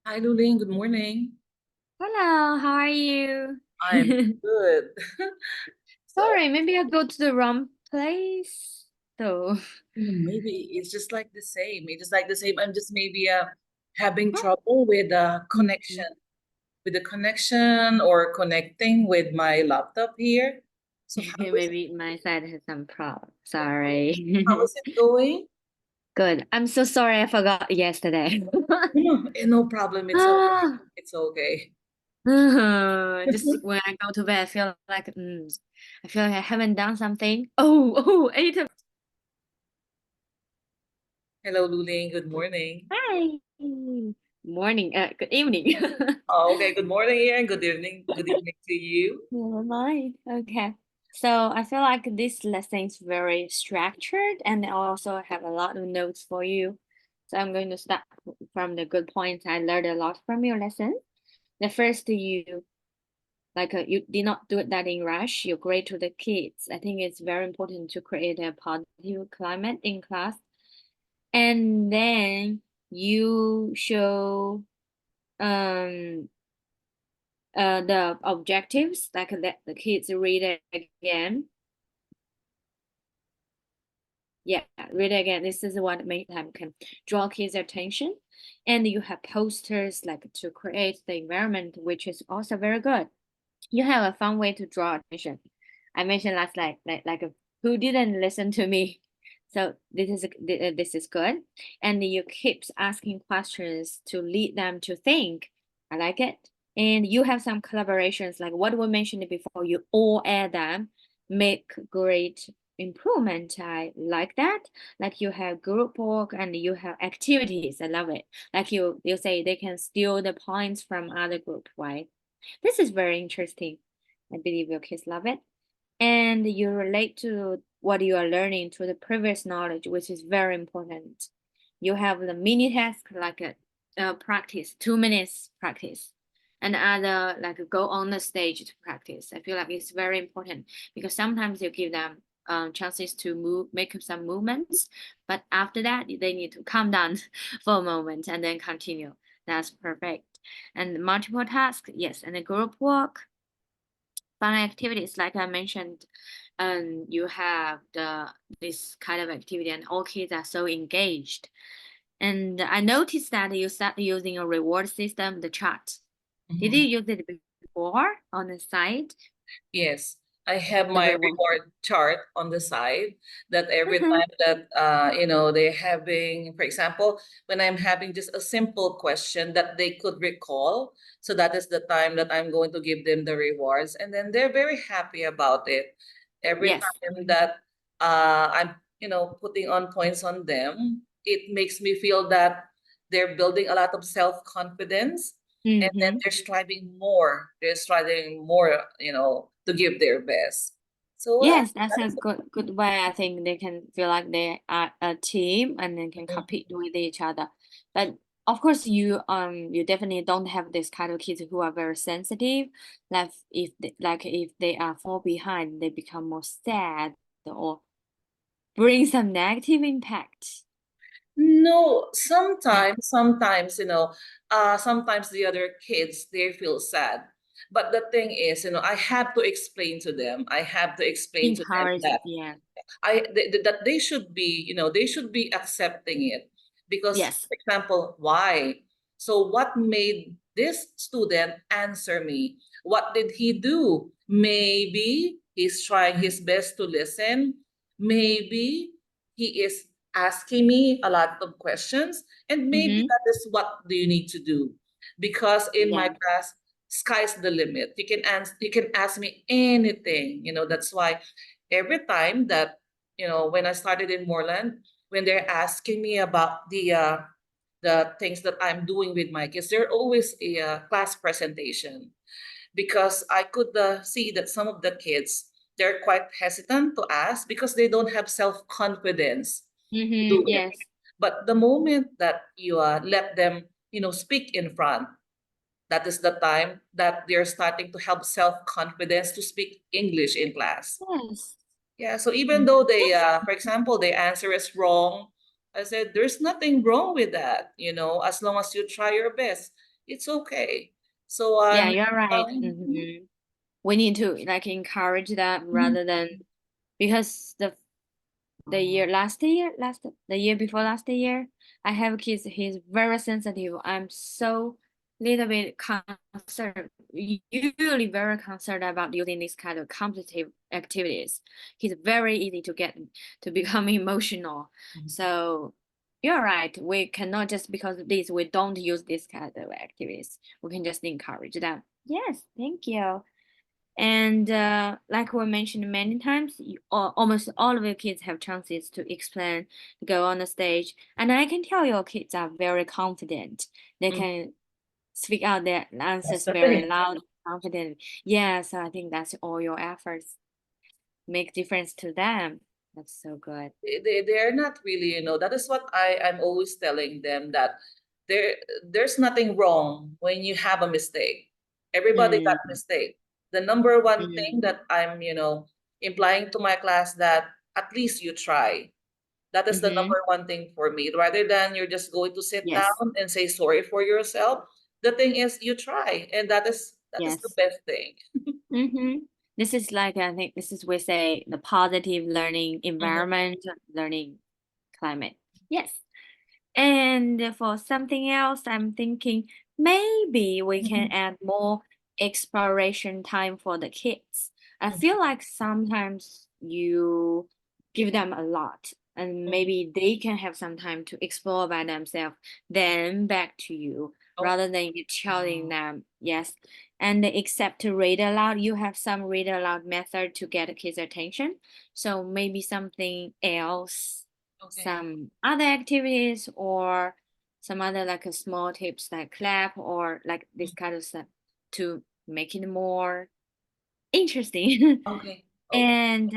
Hi, Lulin. Good morning. Hello, how are you? I'm good. So Sorry, maybe I go to the wrong place. So, maybe it's just like the same. It's just like the same. I'm just maybe having trouble with the connection or connecting with my laptop here. So maybe my side has some problem. how Sorry. is it going? Good. I'm so sorry I forgot yesterday. No, no problem. It's okay. Ah, It's okay. just when I go to bed, I feel like I haven't done something. Oh, 8 Hello, Lulin. Good morning. Hi. Morning, good evening. Oh, okay. Good morning here and good evening. Good evening to you. Never mind. Okay. So I feel like this lesson is very structured and I also have a lot of notes for you. So I'm going to start from the good points I learned a lot from your lesson. The first, you did not do that in rush. You're great to the kids. I think it's very important to create a positive climate in class. And then you show um the objectives, like let the kids read it again. Yeah, read it again. This is what make them can draw kids' attention. And you have posters like to create the environment, which is also very good. You have a fun way to draw attention. I mentioned last night, who didn't listen to me. So this is good, and you keeps asking questions to lead them to think. I like it, and you have some collaborations like what we mentioned before. You all add them, make great improvement. I like that. Like you have group work and you have activities. I love it. Like you say they can steal the points from other group, right? This is very interesting. I believe your kids love it. And you relate to what you are learning to the previous knowledge, which is very important. You have the mini task like a practice, 2 minutes practice, and other like go on the stage to practice. I feel like it's very important because sometimes you give them chances to move, make some movements, but after that they need to calm down for a moment and then continue. That's perfect. And multiple tasks, yes, and the group work, fun activities like I mentioned, you have this kind of activity and all kids are so engaged. And I noticed that you start using a reward system, the chart. Did you Mhm. use it before on the site? Yes, I have The my reward. reward chart on the side that every Uh-huh. time that they're having, for example, when I'm having just a simple question that they could recall, so that is the time that I'm going to give them the rewards, and then they're very happy about it. Every Yes. time that I'm putting on points on them, it makes me feel that they're building a lot of self-confidence and then Mm-hmm. they're striving more to give their best. So Yes, that's that a is good way. I think they can feel like they are a team and they can mm, compete with each other. But of course, you definitely don't have this kind of kids who are very sensitive. If they are fall behind, they become more sad or bring some negative impact. no, sometimes the other kids they feel sad. But the thing is, I have to explain to them. I have to explain to them Encourage, that yeah, that they should be accepting it because, yes. for example, why? So what made this student answer me? What did he do? Maybe he's trying his best to listen. Maybe he is asking me a lot of questions, and maybe Mm-hmm. that is what do you need to do, because in my Yeah. class sky's the limit. You can ask me anything. That's why every time that when I started in Moreland, when they're asking me about the things that I'm doing with my kids, they're always a class presentation, because I could see that some of the kids they're quite hesitant to ask because they don't have self confidence to Mm-hmm. do it. Yes. But the moment that you let them speak in front, that is the time that they're starting to have self confidence to speak English in class. Yes. Yeah, so even though for example, the answer is wrong, I said, there's nothing wrong with that, as long as you try your best. it's okay. So Yeah, I'm you're right. mhm, We need to like encourage that mhm, rather than because the year before last year, I have kids. He's very sensitive. I'm so little bit concerned, usually very concerned about using this kind of competitive activities. He's very easy to get to become emotional. mhm. So you're right. We cannot just because of this, we don't use this kind of activities. We can just encourage them. Yes, thank you. And like we mentioned many times, almost all of your kids have chances to explain, go on the stage. And I can tell your kids are very confident. They Mm, can speak out their that's answers the very thing. loud, confident. Yeah, so I think that's all your efforts make difference to them. That's so good. They're not really, that is what I'm always telling them, that there there's nothing wrong when you have a mistake. Everybody got Mm, mistake. The number one thing mm, that I'm, implying to my class, that at least you try. That is the mm-hmm. number one thing for me. Rather than you're just going to sit Yes, down and say sorry for yourself, the thing is you try, and that is the yes. best thing. Mm-hmm. This is like I think this is we say the positive learning Mhm, environment, learning climate. Yes. And for something else, I'm thinking maybe we can mhm, add more exploration time for the kids. I mhm, feel like sometimes you give them a lot, and mhm. maybe they can have some time to explore by themselves, then back to you, Oh, rather than you telling them, yes. And except to read aloud, you have some read aloud method to get a kid's attention. So maybe something else, okay. some other activities or some other like a small tips like clap or like this kind of stuff to make it more interesting. Okay. Okay. And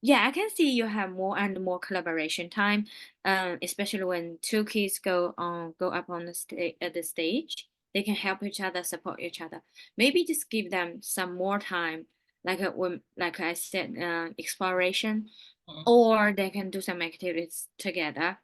yeah, I can see you have more and more collaboration time, especially when two kids go up on the stage. They can help each other, support each other. Maybe just give them some more time, like when like I said, exploration, Mhm, or they can do some activities together,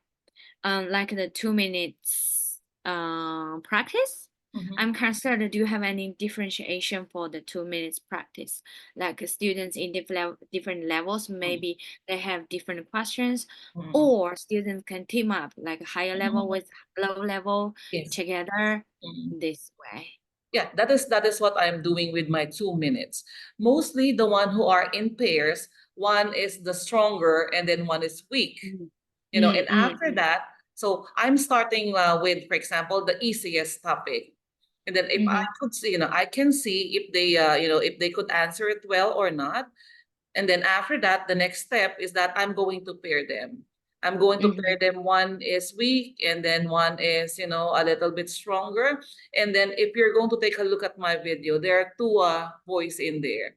like the 2 minutes practice. mhm, I'm concerned, do you have any differentiation for the 2 minutes practice? Like students in different levels, mhm, maybe they have different questions, mhm, or students can team up like higher level mhm. with low level Yes. together Mhm. this way. Yeah, that is what I'm doing with my 2 minutes. Mostly the one who are in pairs, one is the stronger and then one is weak. Mm, And mm, mm, after mm, that, so I'm starting with, for example, the easiest topic. And then if I mm, could see, I can see if they, if they could answer it well or not. And then after that, the next step is that I'm going to pair them. I'm going to pair mm, them. One is weak, and then one is, a little bit stronger. And then if you're going to take a look at my video, there are two boys in there.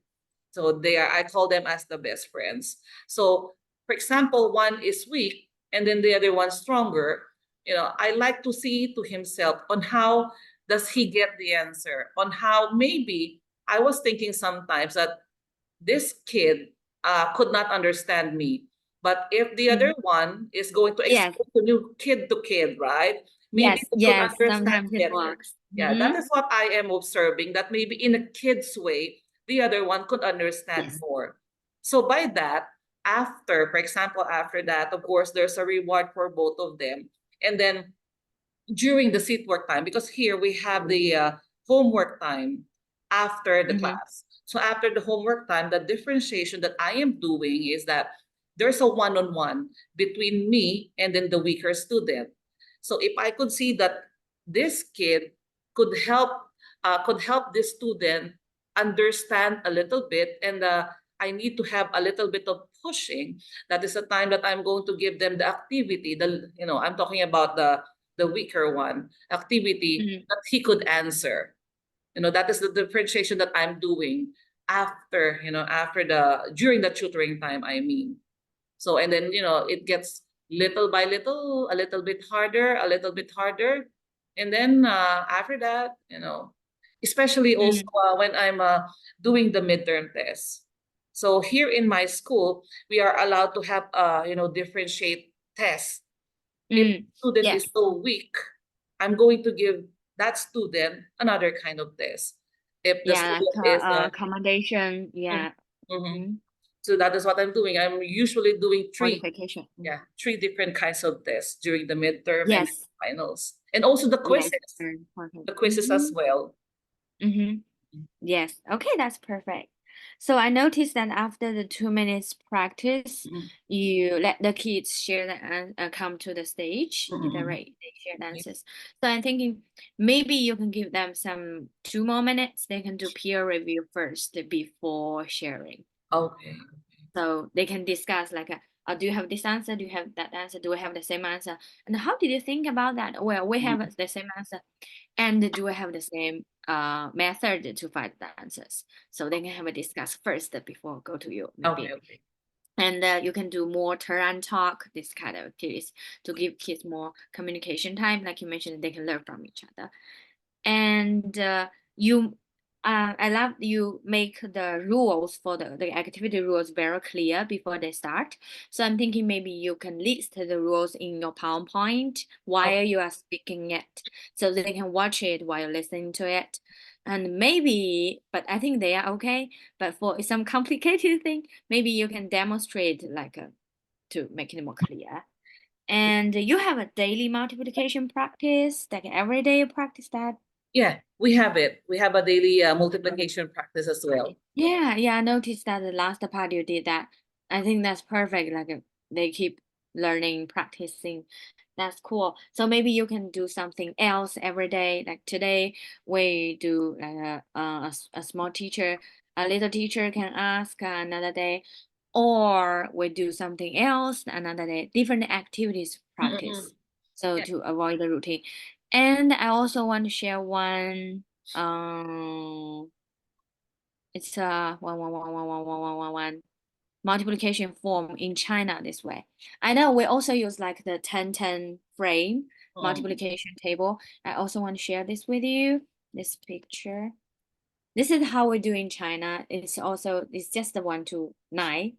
So I call them as the best friends. So, for example, one is weak, and then the other one stronger. I like to see to himself on how does he get the answer, on how maybe I was thinking sometimes that this kid could not understand me. But if the other mm. one is going to Yes, explain to kid, right? Maybe yes, they could yes. understand Sometimes it better. works. Yeah, that is what I am observing, that maybe in a kid's way, the other one could understand Yes. more. So by that, after, for example, after that, of course, there's a reward for both of them. And then during the seat work time, because here we have the homework time after the Mm-hmm. class. So after the homework time, the differentiation that I am doing is that there's a one-on-one between me and then the weaker student. So if I could see that this kid could help this student understand a little bit, and I need to have a little bit of pushing. That is the time that I'm going to give them the activity. I'm talking about the weaker one activity Mm-hmm. that he could answer. That is the differentiation that I'm doing after the during the tutoring time, I mean. So, and then it gets little by little, a little bit harder, a little bit harder. And then after that, especially also when I'm doing the midterm test. So here in my school, we are allowed to have differentiate tests. If Mm, the student is yes. so weak, I'm going to give. that student another kind of test. If the Yeah, student like is accommodation. Yeah. mhm. Mhm. So that is what I'm doing. I'm usually doing Modification. three different kinds of tests during the midterm and Yes. finals, and also Yes. Very important. the quizzes as well. Mm-hmm. Yes. Okay, that's perfect. So I noticed that after the 2 minutes practice, Mhm. you let the kids share come to the stage. Is that Mhm. right? They share the answers. So I'm thinking maybe you can give them some 2 more minutes. They can do peer review first before sharing. Okay. So they can discuss like, do you have this answer? Do you have that answer? Do we have the same answer? And how did you think about that? Well, we have Mhm. the same answer. And do we have the same method to find the answers? So they can have a discuss first before go to you Okay. maybe. Okay. And you can do more turn talk, this kind of activities to give kids more communication time. Like you mentioned, they can learn from each other. And you I love you make the rules for the activity rules very clear before they start. So I'm thinking maybe you can list the rules in your PowerPoint Okay. while you are speaking it, so they can watch it while listening to it. And maybe, but I think they are okay. But for some complicated thing, maybe you can demonstrate like to make it more clear. And you have a daily multiplication practice, like every day you practice that. Yeah, we have it. We have a daily multiplication practice as well. Yeah, I noticed that the last part you did that. I think that's perfect. Like they keep learning, practicing. That's cool. So maybe you can do something else every day. Like today, we do like a small teacher, a little teacher can ask another day, or we do something else another day. Different activities Mm-mm. practice. So Yeah. to avoid the routine. And I also want to share one. It's a 1 multiplication form in China this way. I know we also use like the 10-10 frame Mm. multiplication table. I also want to share this with you. This picture. This is how we do in China. It's just the 1 to 9.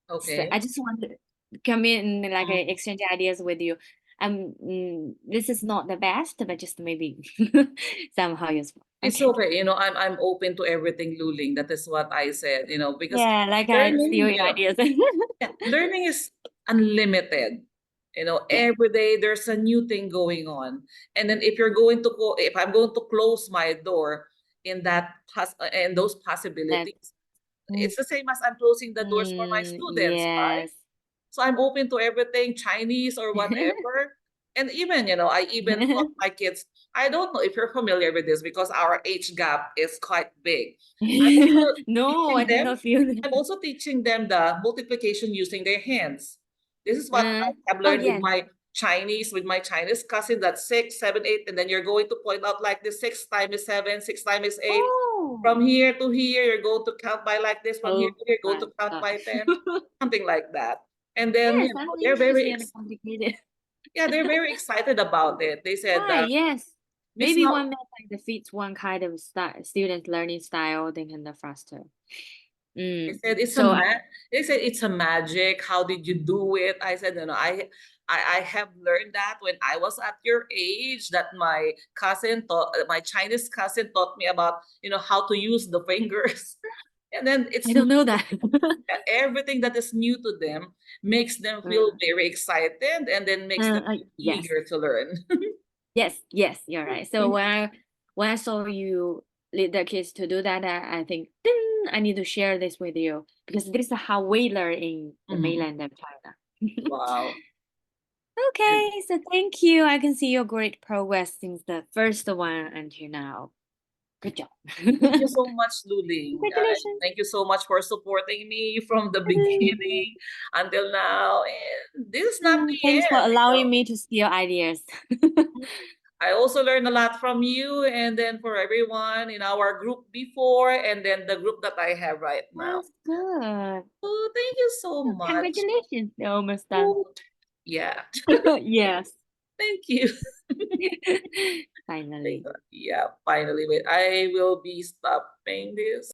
So Okay. I just want to come in like Mm. exchange ideas with you. This is not the best, but just maybe somehow useful. It's Okay. okay. I'm open to everything, Luling. That is what I said, because Yeah, like I steal learning, your ideas. yeah, learning is unlimited. Yeah, Every day there's a new thing going on. And then if I'm going to close my door in those that. possibilities, Mm, it's the same as I'm closing the doors for my students, right? yes. So I'm open to everything, Chinese or whatever. And even, I even taught my kids, I don't know if you're familiar with this because our age gap is quite big. I'm also No, I teaching did them, not feel that. I'm also teaching them the multiplication using their hands. This is what I've Oh, learned yes. With my Chinese cousin, that's 6, 7, 8, and then you're going to point out like this 6 times is 7, 6 times is 8. Oh, From here to here, you're going to count by like this. From here oh to here, go my to count gosh. by 10, something like that. And then, Yes, something they're interesting and complicated. they're very excited about it. They said, Right, yes. Miss Maybe Now, one method that fits one kind of student learning style, they can learn faster. they Mm. said So, they said it's a magic. How did you do it? I said, I have learned that when I was at your age, that my Chinese cousin taught me about, how to use the fingers. And then I don't know that. everything that is new to them makes them feel Uh, very excited and then makes them yes. eager to learn. Yes, you're right. So when I saw you lead the kids to do that, I think, ding, I need to share this with you because this is how we learn in the Mhm. mainland of China. Wow. Okay, so thank you. I can see your great progress since the first one until now. Good job. Thank you so much, Luling. And Congratulations. thank you so much for supporting me from the beginning until now. And this is not the Thanks for end. allowing me to steal ideas. I also learned a lot from you and then for everyone in our group before and then the group that I have right now. That's good. Oh, thank you so much. Congratulations. You're almost done. Oh, yeah. Yes. Thank you. Finally. Yeah, finally. Wait, I will be stopping this.